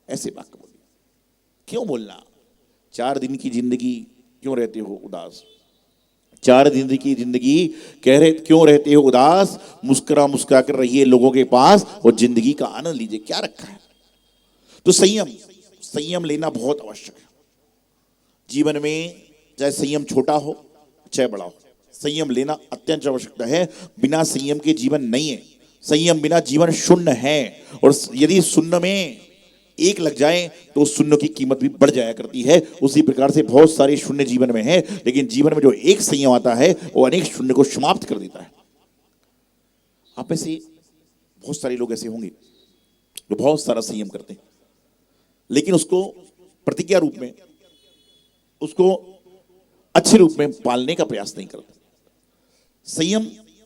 ऐसे वाक्य बोलिए। क्यों बोलना? 4 दिन की जिंदगी क्यों रहते हो उदास? 4 दिन की जिंदगी क्यों रहते हो उदास? मुस्कुरा मुस्कुरा कर रहिए लोगों के पास और जिंदगी का आनंद लीजिए। क्या रखा है? तो संयम लेना बहुत आवश्यक है जीवन में। चाहे संयम छोटा हो चाहे बड़ा हो, संयम लेना अत्यंत आवश्यकता है। बिना संयम के जीवन नहीं है, संयम बिना जीवन शून्य है। और यदि शून्य में एक लग जाए तो शून्य की कीमत भी बढ़ जाया करती है। उसी प्रकार से बहुत सारे शून्य जीवन में है, लेकिन जीवन में जो एक संयम आता है वो अनेक शून्य को समाप्त कर देता है। आप में से बहुत सारे लोग ऐसे होंगे जो बहुत सारा संयम करते हैं, लेकिन उसको प्रतिज्ञा रूप में, उसको अच्छे रूप में पालने का प्रयास नहीं करते। संयम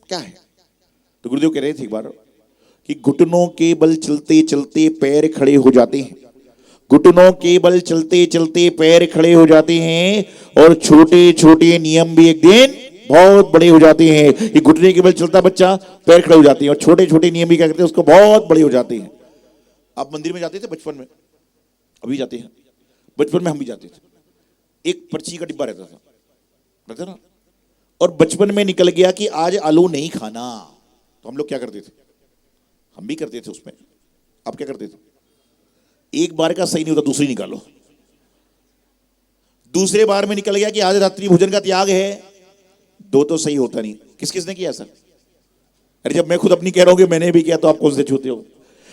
क्या है? तो गुरुदेव कह रहे थे एक बार कि घुटनों के बल चलते चलते पैर खड़े हो जाते हैं, घुटनों के बल चलते चलते पैर खड़े हो जाते हैं, और छोटे छोटे नियम भी एक दिन बहुत बड़े हो जाते हैं। कि घुटने के बल चलता बच्चा पैर खड़े हो जाते हैं, और छोटे छोटे नियम भी क्या करते हैं, उसको बहुत बड़े हो जाते हैं। आप मंदिर में जाते थे बचपन में, अभी जाते हैं, बचपन में हम भी जाते थे। एक पर्ची का डिब्बा रहता ना, और बचपन में निकल गया कि आज आलू नहीं खाना, तो हम लोग क्या करते थे, हम भी करते थे उसमें। आप क्या करते थे, एक बार का सही नहीं होता दूसरी निकालो, दूसरे बार में निकल गया कि आज रात्रि भोजन का त्याग है, दो तो सही होता नहीं। किस किसने किया सर? अरे जब मैं खुद अपनी कह रहा हूं कि मैंने भी किया, तो आप कौन से छूते हो?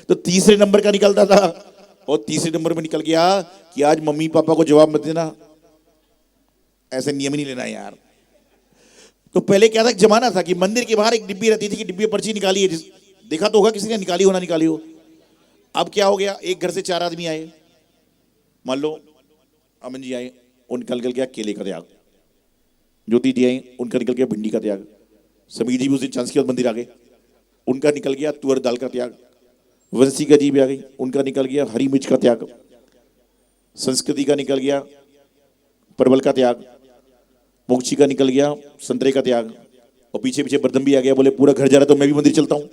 तो तीसरे नंबर का निकलता था, और तीसरे नंबर में निकल गया कि आज मम्मी पापा को जवाब मत देना, ऐसे नियम ही नहीं लेना यार। तो पहले क्या था, जमाना था कि मंदिर के बाहर एक डिब्बी रहती थी कि डिब्बी पर्ची निकाली है, देखा तो होगा किसी ने, निकाली हो ना निकाली हो। अब क्या हो गया, एक घर से 4 आदमी आए, मान लो अमन जी आए, उनका निकल गया केले का त्याग, ज्योति जी आई, उनका निकल गया भिंडी का त्याग, समीर जी भी उस दिन चांस के बाद मंदिर आ गए, उनका निकल गया तुअर दाल का त्याग, वंशिका जी भी आ गई, उनका निकल गया हरी मिर्च का त्याग, संस्कृति का निकल गया परवल का त्याग, मोक्षी का निकल गया संतरे का त्याग, और पीछे पीछे बरदम भी आ गया, बोले पूरा घर जा रहा तो मैं भी मंदिर चलता हूं।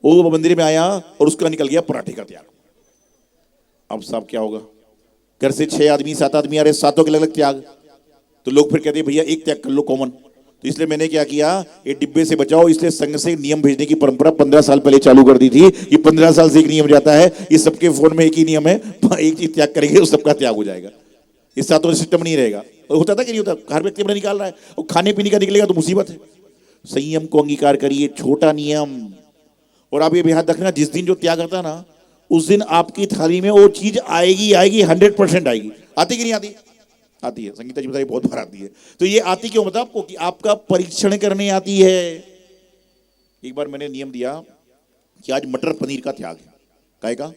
वो मंदिर में आया और उसका निकल गया पराठे का त्याग। अब साहब क्या होगा, घर से 6 आदमी 7 आदमी आ रहे, सातों के अलग अलग त्याग। तो लोग फिर कहते हैं भैया एक त्याग कर लो कॉमन। तो इसलिए मैंने क्या किया, ये डिब्बे से बचाओ, इसलिए संघ से नियम भेजने की परंपरा 15 साल पहले चालू कर दी थी। ये 15 साल से एक नियम जाता है, ये सबके फोन में एक ही नियम है, एक चीज त्याग करेंगे तो सबका त्याग हो जाएगा। इस सातों सिस्टम नहीं रहेगा। और होता था कि नहीं होता, हर व्यक्ति अपना निकाल रहा है, और खाने पीने का निकलेगा तो मुसीबत है। संयम को अंगीकार करिए, छोटा नियम। और आप ये भी याद रखना, जिस दिन जो त्याग आता ना, उस दिन आपकी थाली में वो चीज आएगी आएगी, 100% आएगी। आती कि नहीं आती? आती है। संगीता जी बताइए, बहुत बार आती है। तो ये आती क्यों बता आपको, कि आपका परीक्षण करने आती है। एक बार मैंने नियम दिया कि आज मटर पनीर का त्याग है, काय का?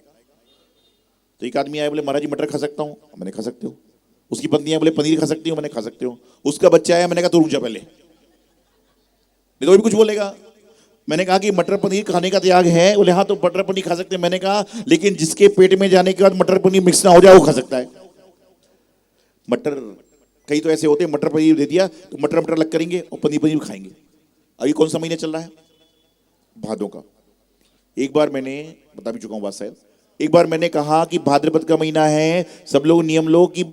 तो एक आदमी आया, बोले महाराज जी मटर खा सकता हूं? मैंने खा सकते हो। उसकी पत्नी आया, बोले पनीर खा सकती हो? मैंने खा सकते हो। उसका बच्चा आया, मैंने कहा तो रुक जा पहले, नहीं तो भी कुछ बोलेगा। मैंने कहा कि मटर पनीर खाने का त्याग है? बोले हाँ, तो मटर पनीर खा सकते हैं। मैंने कहा लेकिन जिसके पेट में जाने के बाद मटर पनीर मिक्स ना हो जाए वो खा सकता है। मटर कई तो ऐसे होते हैं, मटर पनीर दे दिया तो मटर मटर अलग करेंगे और पनीर पनीर खाएंगे। अभी कौन सा महीना चल रहा है? भादों का। एक बार मैंने बता भी चुका हूं बात शायद, एक बार मैंने कहा कि भाद्रपद का महीना है, सब लोग नियम लो कि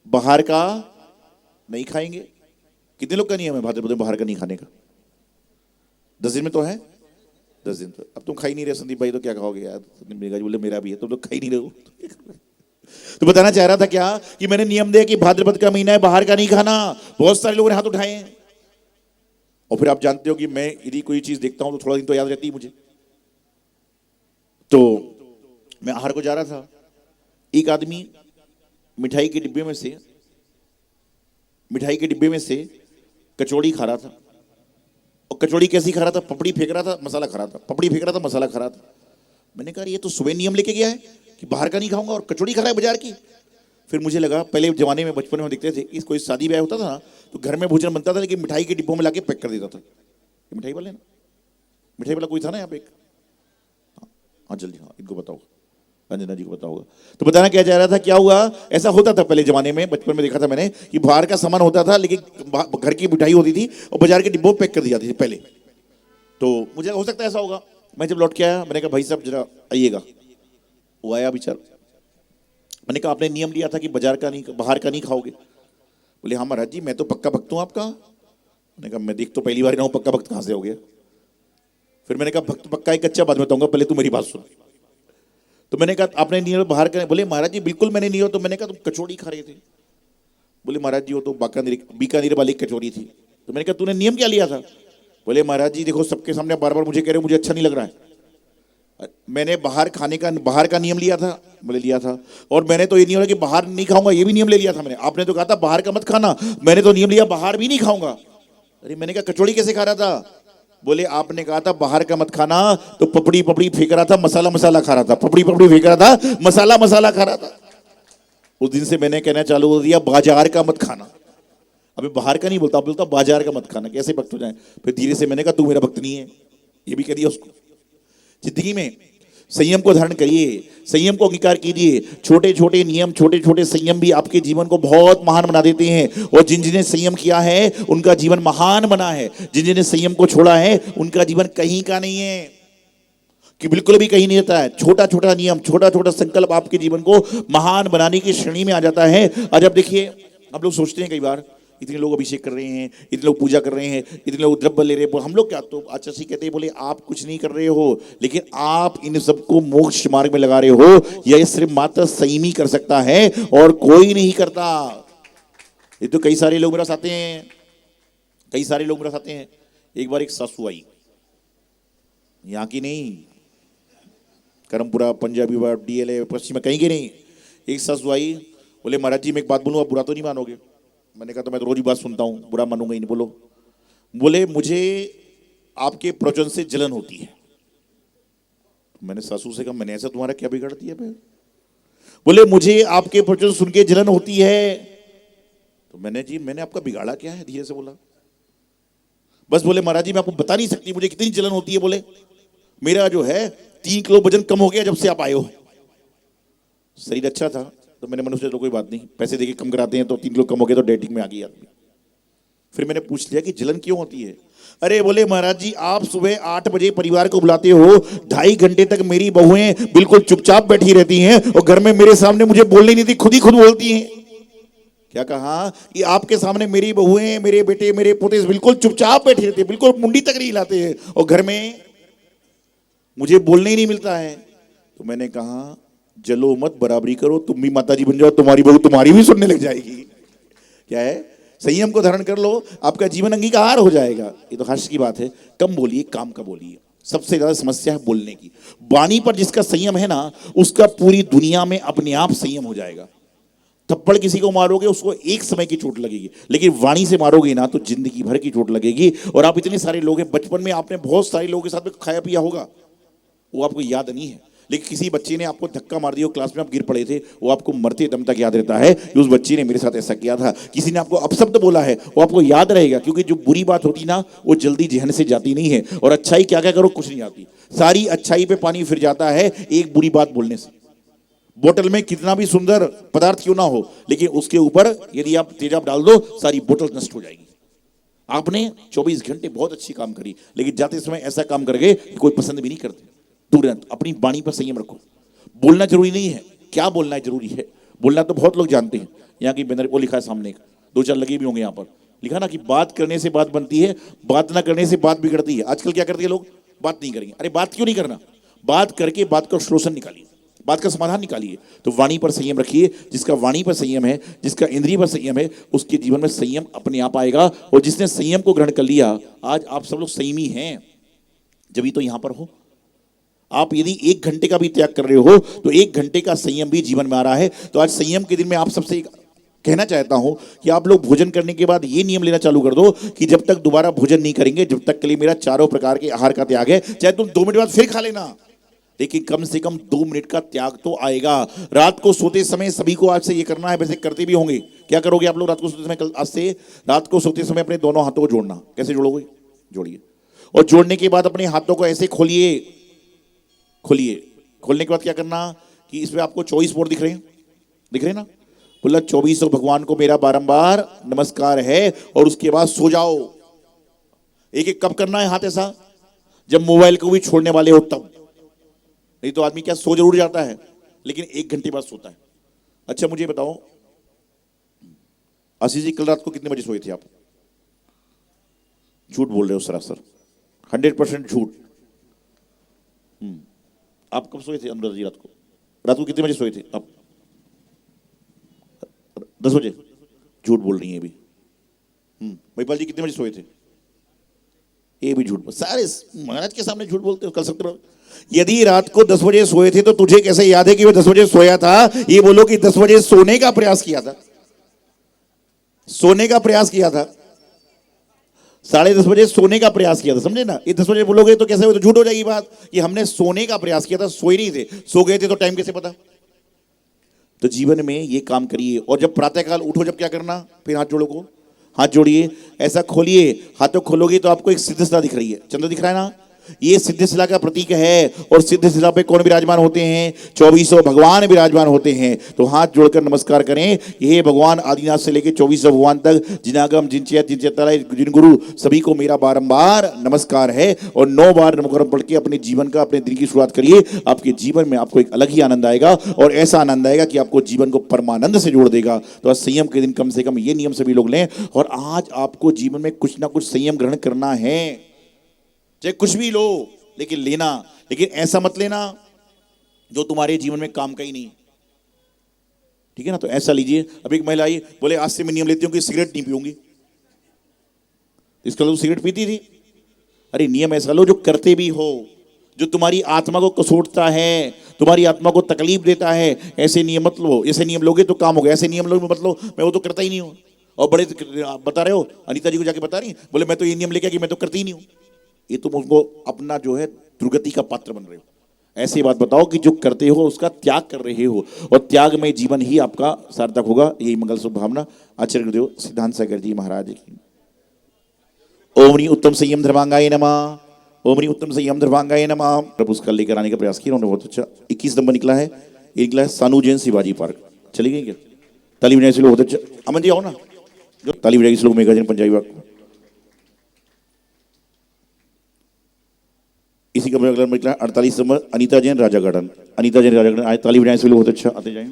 बाहर का नहीं खाएंगे। कितने लोग का नियम है भाद्रपद में बाहर का नहीं खाने का? 10 दिन में तो है, 10 दिन तो। अब तुम खा ही नहीं रहे संदीप भाई, तो क्या खाओगे यार? बोले मेरा भी है, तुम तो खा ही नहीं रहे। तो बताना चाह रहा था क्या, कि मैंने नियम दिया कि भाद्रपद का महीना है, बाहर का नहीं खाना। बहुत सारे लोगों ने हाथ उठाए हैं। और फिर आप जानते हो कि मैं यदि कोई चीज देखता हूं तो थोड़ा दिन तो याद रहती है मुझे। तो मैं आहार को जा रहा था, एक आदमी मिठाई के डिब्बे में से कचौड़ी खा रहा था। और कचौड़ी कैसी खा रहा था? पपड़ी फेंक रहा था, मसाला खा रहा था, पपड़ी फेंक रहा था, मसाला खा रहा था। मैंने कहा ये तो सुबह नियम लेके गया है कि बाहर का नहीं खाऊंगा, और कचौड़ी खा रहा है बाजार की। फिर मुझे लगा, पहले जमाने में बचपन में देखते थे कि कोई शादी ब्याह होता था ना, तो घर में भोजन बनता था, लेकिन मिठाई के डिब्बों में लाके पैक कर देता था। मिठाई वाले ना, मिठाई वाला कोई था ना यहाँ पे एक? हाँ जल्दी, हाँ इनको बताओ, अंजना जी को बताओगा। तो बताना क्या जा रहा था, क्या हुआ, ऐसा होता था पहले जमाने में, बचपन में देखा था मैंने कि बाहर का सामान होता था, लेकिन घर की मिठाई होती थी और बाजार के डिब्बों में पैक कर दी जाती थी पहले। तो मुझे हो सकता है ऐसा होगा। मैं जब लौट के आया, मैंने कहा भाई साहब जरा आइएगा। वो आया विचार, मैंने कहा आपने नियम लिया था कि बाजार का नहीं, बाहर का नहीं खाओगे। बोले हाँ महाराज जी, मैं तो पक्का भक्त हूं आपका। मैंने कहा मैं देख तो पहली बार रहा हूं, पक्का भक्त कहां से हो गया? फिर मैंने कहा भक्त पक्का एक कच्चा बाद में बताऊंगा, पहले तू मेरी बात सुन। तो मैंने कहा आपने नियम बाहर का? बोले महाराज जी बिल्कुल मैंने नियम। तो मैंने कहा तुम कचौड़ी खा रहे थे? बोले महाराज जी वो तो बीकानेर वाली कचौड़ी थी। तो मैंने कहा तूने नियम क्या लिया था? बोले महाराज जी देखो सबके सामने बार बार मुझे कह रहे हो, मुझे अच्छा नहीं लग रहा है। मैंने बाहर का नियम लिया था। बोले लिया था। और मैंने तो ये नियम लिया कि बाहर नहीं खाऊंगा, ये भी नियम ले लिया था मैंने। आपने तो कहा था बाहर का मत खाना, मैंने तो नियम लिया बाहर भी नहीं खाऊंगा। अरे मैंने कहा कचौड़ी कैसे खा रहा था? बोले आपने कहा था बाहर का मत खाना, तो पपड़ी पपड़ी फेंक रहा था, मसाला मसाला खा रहा था, पपड़ी पपड़ी फेंक रहा था, मसाला मसाला खा रहा था। उस दिन से मैंने कहना चालू कर दिया बाजार का मत खाना। अभी बाहर का नहीं बोलता, बोलता बाजार का मत खाना। कैसे भक्त हो जाए? फिर धीरे से मैंने कहा तू मेरा भक्त नहीं है, ये भी कह दिया उसको। जिंदगी में संयम को धारण करिए, संयम को अंगीकार कीजिए। छोटे छोटे नियम, छोटे छोटे संयम भी आपके जीवन को बहुत महान बना देते हैं। और जिन जिन्हें संयम किया है उनका जीवन महान बना है। जिन जिन्हें संयम को छोड़ा है उनका जीवन कहीं का नहीं है, कि बिल्कुल भी कहीं नहीं रहता है। छोटा छोटा नियम, छोटा छोटा संकल्प आपके जीवन को महान बनाने की श्रेणी में आ जाता है। और जब देखिए हम लोग सोचते हैं कई बार, इतने लोग अभिषेक कर रहे हैं, इतने लोग पूजा कर रहे हैं, इतने लोग द्रव्य ले रहे हैं, हम लोग क्या, तो आचार्य जी कहते हैं बोले आप कुछ नहीं कर रहे हो, लेकिन आप इन सबको मोक्ष मार्ग में लगा रहे हो। यह सिर्फ मात्र संयमी कर सकता है और कोई नहीं करता। ये तो कई सारे लोग मेरे पास आते हैं, कई सारे लोग मेरे पास आते हैं। एक बार एक सासू आई, यहाँ की नहीं, करमपुरा, पंजाबी, DLA, पश्चिम, कहीं की नहीं। एक सासू आई, बोले महाराज जी मैं एक बात बोलूँ, आप बुरा तो नहीं मानोगे? मैंने कहा तो मैं तो रोज ही बात सुनता हूँ, बुरा मानूंगा ही नहीं। बोलो। बोले मुझे आपके प्रवचन से जलन होती है। मैंने सासू से कहा मैंने ऐसा तुम्हारा क्या बिगाड़ दिया? बोले मुझे आपके प्रवचन सुन के जलन होती है। तो मैंने जी मैंने आपका बिगाड़ा क्या है? धीरे से बोला। बस बोले महाराज जी मैं आपको बता नहीं सकती मुझे कितनी जलन होती है। बोले मेरा जो है 3 किलो वजन कम हो गया जब से आप आए हो। शरीर अच्छा था तो मैंने मनुष्य तो कोई बात नहीं, पैसे देके कम कराते हैं तो 3 किलो कम हो गया तो डेटिंग में आ गई आदमी। फिर मैंने पूछ लिया कि जलन क्यों होती है? अरे बोले महाराज जी आप सुबह 8 बजे परिवार को बुलाते हो, 2.5 घंटे तक मेरी बहुएं बिल्कुल चुपचाप बैठी रहती हैं और घर में मेरे सामने मुझे बोलने नहीं दी, खुद ही खुद बोलती हैं। क्या कहा? कि आपके सामने मेरी बहुएं, मेरे बेटे, मेरे पोते बिल्कुल चुपचाप बैठी रहती है, बिल्कुल मुंडी तक नहीं हिलाते हैं, और घर में मुझे बोलने ही नहीं मिलता है। तो मैंने कहा जलो मत, बराबरी करो, तुम भी माताजी बन जाओ, तुम्हारी बहू तुम्हारी भी सुनने लग जाएगी। क्या है? संयम को धारण कर लो, आपका जीवन अंगीकार हो जाएगा। ये तो हर्ष की बात है। कम बोलिए, काम का बोलिए। सबसे ज्यादा समस्या है बोलने की। वाणी पर जिसका संयम है ना, उसका पूरी दुनिया में अपने आप संयम हो जाएगा। थप्पड़ किसी को मारोगे उसको एक समय की चोट लगेगी, लेकिन वाणी से मारोगे ना तो जिंदगी भर की चोट लगेगी। और आप इतने सारे लोग हैं, बचपन में आपने बहुत सारे लोगों के साथ में खाया पिया होगा, वो आपको याद नहीं है, लेकिन किसी बच्चे ने आपको धक्का मार दिया, क्लास में आप गिर पड़े थे, वो आपको मरते दम तक याद रहता है कि उस बच्चे ने मेरे साथ ऐसा किया था। किसी ने आपको अपशब्द बोला है, वो आपको याद रहेगा, क्योंकि जो बुरी बात होती ना वो जल्दी जहन से जाती नहीं है। और अच्छाई क्या क्या करो कुछ नहीं आती, सारी अच्छाई पे पानी फिर जाता है एक बुरी बात बोलने से। बोतल में कितना भी सुंदर पदार्थ क्यों ना हो, लेकिन उसके ऊपर यदि आप तेजाब डाल दो सारी बोतल नष्ट हो जाएगी। आपने 24 घंटे बहुत अच्छी काम करी, लेकिन जाते समय ऐसा काम कर गए कि कोई पसंद भी नहीं करते। तुरंत अपनी वाणी पर संयम रखो। बोलना जरूरी नहीं है, क्या बोलना है जरूरी है। बोलना तो बहुत लोग जानते हैं। यहाँ की बैनर को लिखा है सामने, 2-4 लगे भी होंगे यहाँ पर, लिखा ना कि बात करने से बात बनती है, बात ना करने से बात बिगड़ती है। आजकल क्या करते हैं लोग? बात नहीं करेंगे। अरे बात क्यों नहीं करना? बात करके बात का सोल्यूशन निकालिए, बात का समाधान निकालिए। तो वाणी पर संयम रखिए। जिसका वाणी पर संयम है, जिसका इंद्रिय पर संयम है, उसके जीवन में संयम अपने आप आएगा। और जिसने संयम को ग्रहण कर लिया, आज आप सब लोग संयमी हैं, जब तो यहां पर हो। आप यदि 1 घंटे का भी त्याग कर रहे हो तो 1 घंटे का संयम भी जीवन में आ रहा है। तो आज संयम के दिन में आप सबसे कहना चाहता हूं कि आप लोग भोजन करने के बाद ये नियम लेना चालू कर दो कि जब तक दोबारा भोजन नहीं करेंगे, जब तक के लिए मेरा 4 प्रकार के आहार का त्याग है, चाहे तुम 2 मिनट बाद फिर खा लेना, लेकिन कम से कम 2 मिनट का त्याग तो आएगा। रात को सोते समय सभी को आज से ये करना है, वैसे करते भी होंगे। क्या करोगे आप लोग रात को सोते समय? कल आज से रात को सोते समय अपने दोनों हाथों को जोड़ना। कैसे जोड़ोगे? जोड़िए। और जोड़ने के बाद अपने हाथों को ऐसे खोलिए, खोलिए। खोलने के बाद क्या करना कि इसमें आपको 24 बोर्ड दिख रहे हैं, दिख रहे हैं ना? बोला 24 भगवान को मेरा बारंबार नमस्कार है। और उसके बाद सो जाओ। एक एक कब करना है हाथ ऐसा? जब मोबाइल को भी छोड़ने वाले हो तब। नहीं तो आदमी क्या सो जरूर जाता है, लेकिन 1 घंटे बाद सोता है। अच्छा मुझे बताओ आशीष जी, कल रात को कितने बजे सोए थे आप? झूठ बोल रहे हो सरासर, 100% झूठ। आप कब सोए थे अनुराधा जी? रात को कितने बजे सोए थे आप? 10 बजे। झूठ बोल रही है अभी। महिपाल जी कितने बजे सोए थे? ये भी झूठ, सारे महाराज के सामने झूठ बोलते हो। कल सत्र यदि रात को 10 बजे सोए थे तो तुझे कैसे याद है कि वो 10 बजे सोया था? ये बोलो कि 10 बजे सोने का प्रयास किया था, सोने का प्रयास किया था, 10:30 बजे सोने का प्रयास किया था, समझे ना? ये 10 बजे बोलोगे तो कैसे हो, तो झूठ हो जाएगी बात। ये हमने सोने का प्रयास किया था, सोए नहीं थे। सो गए थे तो टाइम कैसे पता? तो जीवन में ये काम करिए। और जब प्रातःकाल उठो, जब क्या करना? फिर हाथ जोड़ो को, हाथ जोड़िए, ऐसा खोलिए, हाथों खोलोगे तो आपको एक सिद्धशिला दिख रही है, चंद्र दिख रहा है ना? ये सिद्धशिला का प्रतीक है। और सिद्धशिला पे कौन विराजमान होते हैं? 2400 भगवान विराजमान होते हैं। तो हाथ जोड़कर नमस्कार करें, ये भगवान आदिनाथ से लेकर 2400 भगवान तक, जिनागम जिनचैत जिनचैतालय जिन गुरु सभी को मेरा बारंबार नमस्कार है। और 9 बार नमस्कार पढ़ के अपने जीवन का, अपने दिन की शुरुआत करिए। आपके जीवन में आपको एक अलग ही आनंद आएगा, और ऐसा आनंद आएगा कि आपको जीवन को परमानंद से जोड़ देगा। तो आज संयम के दिन कम से कम ये नियम सभी लोग लें। और आज आपको जीवन में कुछ ना कुछ संयम ग्रहण करना है, चाहे कुछ भी लो, लेकिन लेना। लेकिन ऐसा मत लेना जो तुम्हारे जीवन में काम का ही नहीं, ठीक है ना? तो ऐसा लीजिए। अब एक महिला आई, बोले आज से मैं नियम लेती हूँ कि सिगरेट नहीं पीऊंगी। इसका तो सिगरेट पीती थी। अरे नियम ऐसा लो जो करते भी हो, जो तुम्हारी आत्मा को कसोटता है, तुम्हारी आत्मा को तकलीफ देता है। ऐसे नियम मत लो। ऐसे नियम लोगे तो काम होगा, ऐसे नियम लोगे मत लो मैं वो तो करता ही नहीं हूँ। और बड़े बता रहे हो, अनीता जी को जाके बता रही, बोले मैं तो ये नियम लेके कि मैं तो करती ही नहीं हूँ। ये तुम उनको अपना जो है दुर्गति का पात्र बन रहे हो। ऐसी बात बताओ कि जो करते हो उसका त्याग कर रहे हो, और त्याग में जीवन ही आपका सार्थक होगा। यही मंगल शुभ भावना। आचार्य गुरुदेव सिद्धांत सागर जी महाराज की। ओम नी उत्तम संयम धर्मांगाय नमः। ओम नी उत्तम संयम धर्मांगाय नमः। पुरस्कार लेकर आने का प्रयास किया उन्होंने, बहुत अच्छा। 21 नंबर निकला है, ये निकला है सानू जैन शिवाजी पार्क। चली गई क्या? ताली बजाने से लोग बहुत अच्छा। अमन जी आओ ना, जो ताली बजाएगी लोग मेघा जैन पंजाबी बाग। इसी का अगला निकला 48 नंबर अनीता जैन राजा गार्डन। अनीता जैन राजा गार्डन आए, ताली बजाने से लोग बहुत अच्छा। आते जाएं।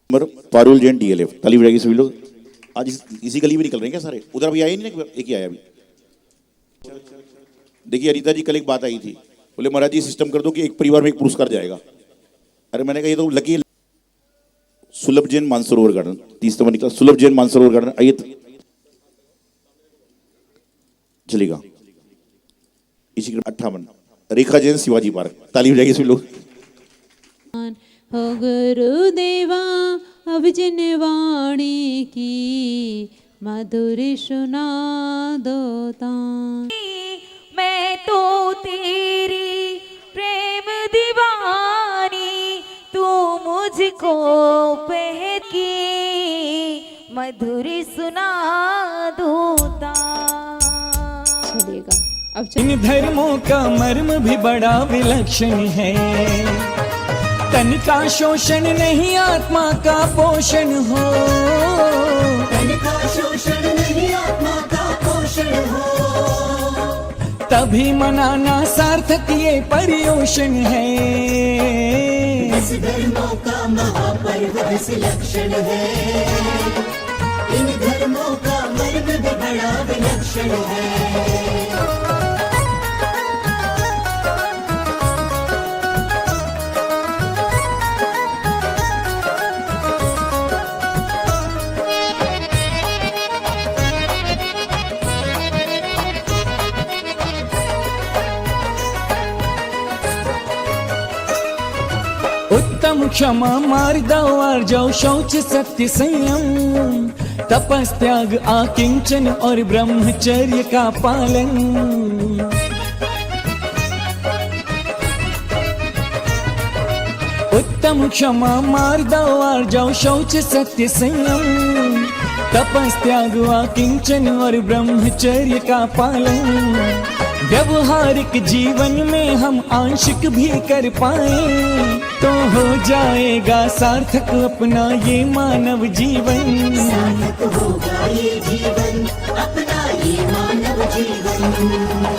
Number Parul Jain DLF. ताली बजाएगी सभी लोग। आज इसी गली में निकल रहे हैं क्या सारे? उधर अभी आए नहीं ना, एक ही आया अभी। देखिए अनीता जी, कल एक बात आई थी, बोले महाराज जी सिस्टम कर दो कि एक परिवार में एक पुरस्कार जाएगा। अरे मैंने कहा ये तो लकी। सुलभ जैन मानसरोवर गार्डन 30 नंबर निकला। सुलभ जैन मानसरोवर गार्डन आइए, चलेगा। इसी क्रम 58 रेखा जैन शिवाजी पार्क। ताली बजाइए सभी लोग। हो गुरुदेवा अब जिन वाणी की मधुर सुना दो तान। मैं तो तेरी प्रेम दीवानी, तू मुझको बहकी मधुर सुना दूता। चलेगा अब इन धर्मों का मर्म भी बड़ा विलक्षण है। तन का शोषण नहीं, आत्मा का पोषण हो। तन का शोषण नहीं, आत्मा का पोषण हो। तभी मनाना सार्थक ये पर्युषण है। दस धर्मों का महापर्व दस लक्षण है। इन धर्मों का मर्म भी बड़ा विलक्षण है। उत्तम क्षमा मार्दव जाओ, शौच सत्य संयम, तपस्त्याग आकिंचन और ब्रह्मचर्य का पालन। उत्तम क्षमा मार्दव जाओ, शौच सत्य संयम, तपस्त्याग आकिंचन और ब्रह्मचर्य का पालन। व्यवहारिक जीवन में हम आंशिक भी कर पाए तो हो जाएगा सार्थक अपना ये मानव जीवन। सार्थक होगा ये जीवन, अपना ये मानव जीवन।